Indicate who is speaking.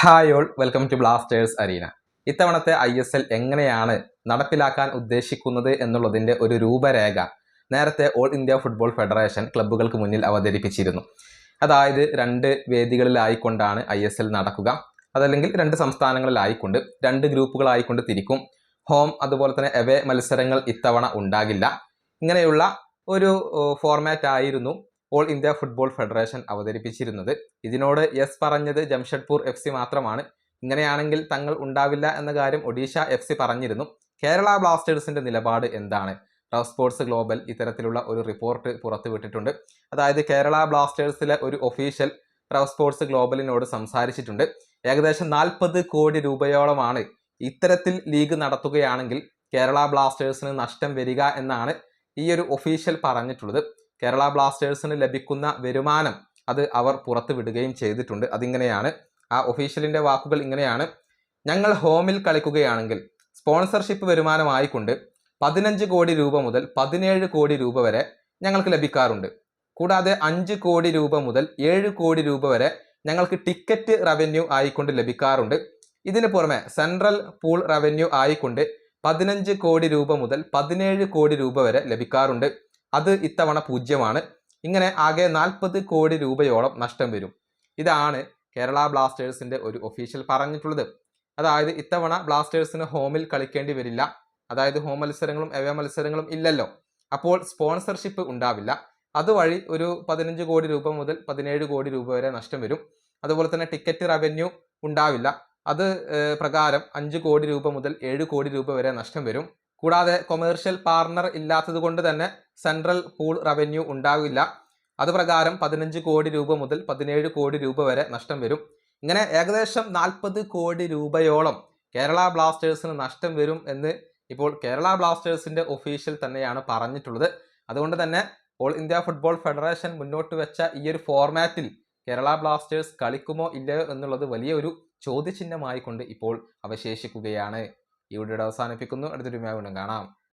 Speaker 1: Hi all, welcome to Blasters Arena. ഇത്തവണത്തെ ISL എങ്ങനെയാണ് നടപ്പിലാക്കാൻ ഉദ്ദേശിക്കുന്നത് എന്നുള്ളതിൻ്റെ ഒരു രൂപരേഖ നേരത്തെ ഓൾ ഇന്ത്യ ഫുട്ബോൾ ഫെഡറേഷൻ ക്ലബ്ബുകൾക്ക് മുന്നിൽ അവതരിപ്പിച്ചിരുന്നു. അതായത് 2 വേദികളിലായിക്കൊണ്ടാണ് ISL നടക്കുക. അതല്ലെങ്കിൽ 2 സംസ്ഥാനങ്ങളിലായിക്കൊണ്ട് 2 ഗ്രൂപ്പുകളായിക്കൊണ്ട് തിരിക്കും. ഹോം അതുപോലെ തന്നെ എവേ മത്സരങ്ങൾ ഇത്തവണ ഉണ്ടാകില്ല. ഇങ്ങനെയുള്ള ഒരു ഫോർമാറ്റ് ആയിരുന്നു ഓൾ ഇന്ത്യ ഫുട്ബോൾ ഫെഡറേഷൻ അവതരിപ്പിച്ചിരുന്നത്. ഇതിനോട് യെസ് പറഞ്ഞത് ജംഷഡ്പൂർ FC മാത്രമാണ്. ഇങ്ങനെയാണെങ്കിൽ തങ്ങൾ ഉണ്ടാവില്ല എന്ന കാര്യം ഒഡീഷ FC പറഞ്ഞിരുന്നു. കേരള ബ്ലാസ്റ്റേഴ്സിന്റെ നിലപാട് എന്താണ്? റഫ് സ്പോർട്സ് ഗ്ലോബൽ ഇത്തരത്തിലുള്ള ഒരു റിപ്പോർട്ട് പുറത്തുവിട്ടിട്ടുണ്ട്. അതായത് കേരള ബ്ലാസ്റ്റേഴ്സിലെ ഒരു ഒഫീഷ്യൽ റഫ് സ്പോർട്സ് ഗ്ലോബലിനോട് സംസാരിച്ചിട്ടുണ്ട്. ഏകദേശം 40 കോടി രൂപയോളമാണ് ഇത്തരത്തിൽ ലീഗ് നടത്തുകയാണെങ്കിൽ കേരള ബ്ലാസ്റ്റേഴ്സിന് നഷ്ടം വരിക എന്നാണ് ഈ ഒരു ഒഫീഷ്യൽ പറഞ്ഞിട്ടുള്ളത്. കേരള ബ്ലാസ്റ്റേഴ്സിന് ലഭിക്കുന്ന വരുമാനം അത് അവർ പുറത്തു വിടുകയും ചെയ്തിട്ടുണ്ട്. അതിങ്ങനെയാണ്, ആ ഒഫീഷ്യലിൻ്റെ വാക്കുകൾ ഇങ്ങനെയാണ്: ഞങ്ങൾ ഹോമിൽ കളിക്കുകയാണെങ്കിൽ സ്പോൺസർഷിപ്പ് വരുമാനമായിക്കൊണ്ട് 15 കോടി രൂപ മുതൽ 17 കോടി രൂപ വരെ ഞങ്ങൾക്ക് ലഭിക്കാറുണ്ട്. കൂടാതെ 5 കോടി രൂപ മുതൽ 7 കോടി രൂപ വരെ ഞങ്ങൾക്ക് ടിക്കറ്റ് റവന്യൂ ആയിക്കൊണ്ട് ലഭിക്കാറുണ്ട്. ഇതിന് പുറമെ സെൻട്രൽ പൂൾ റവന്യൂ ആയിക്കൊണ്ട് 15 കോടി രൂപ മുതൽ 17 കോടി രൂപ വരെ ലഭിക്കാറുണ്ട്. അത് ഇത്തവണ 0ആണ്. ഇങ്ങനെ ആകെ 40 കോടി രൂപയോളം നഷ്ടം വരും. ഇതാണ് കേരള ബ്ലാസ്റ്റേഴ്സിന്റെ ഒരു ഒഫീഷ്യൽ പറഞ്ഞിട്ടുള്ളത്. അതായത് ഇത്തവണ ബ്ലാസ്റ്റേഴ്സിന് ഹോമിൽ കളിക്കേണ്ടി വരില്ല. അതായത് ഹോം മത്സരങ്ങളും എവേ മത്സരങ്ങളും ഇല്ലല്ലോ. അപ്പോൾ സ്പോൺസർഷിപ്പ് ഉണ്ടാവില്ല. അതുവഴി ഒരു 15 കോടി രൂപ മുതൽ 17 കോടി രൂപ വരെ നഷ്ടം വരും. അതുപോലെ തന്നെ ടിക്കറ്റ് റവന്യൂ ഉണ്ടാവില്ല. അത് പ്രകാരം 5 കോടി രൂപ മുതൽ 7 കോടി രൂപ വരെ നഷ്ടം വരും. കൂടാതെ കൊമേഴ്ഷ്യൽ പാർട്ണർ ഇല്ലാത്തത് കൊണ്ട് തന്നെ സെൻട്രൽ പൂൾ റവന്യൂ ഉണ്ടാവില്ല. അത് പ്രകാരം 15 കോടി രൂപ മുതൽ 17 കോടി രൂപ വരെ നഷ്ടം വരും. ഇങ്ങനെ ഏകദേശം 40 കോടി രൂപയോളം കേരള ബ്ലാസ്റ്റേഴ്സിന് നഷ്ടം വരും എന്ന് ഇപ്പോൾ കേരള ബ്ലാസ്റ്റേഴ്സിന്റെ ഒഫീഷ്യൽ തന്നെയാണ് പറഞ്ഞിട്ടുള്ളത്. അതുകൊണ്ട് തന്നെ ഓൾ ഇന്ത്യ ഫുട്ബോൾ ഫെഡറേഷൻ മുന്നോട്ട് വെച്ച ഈ ഒരു ഫോർമാറ്റിൽ കേരള ബ്ലാസ്റ്റേഴ്സ് കളിക്കുമോ ഇല്ലയോ എന്നുള്ളത് വലിയ ഒരു ചോദ്യചിഹ്നമായിക്കൊണ്ട് ഇപ്പോൾ അവശേഷിക്കുകയാണ്. ഈ വീഡിയോ അവസാനിപ്പിക്കുന്നു. അടുത്തൊരു വീണ്ടും കാണാം.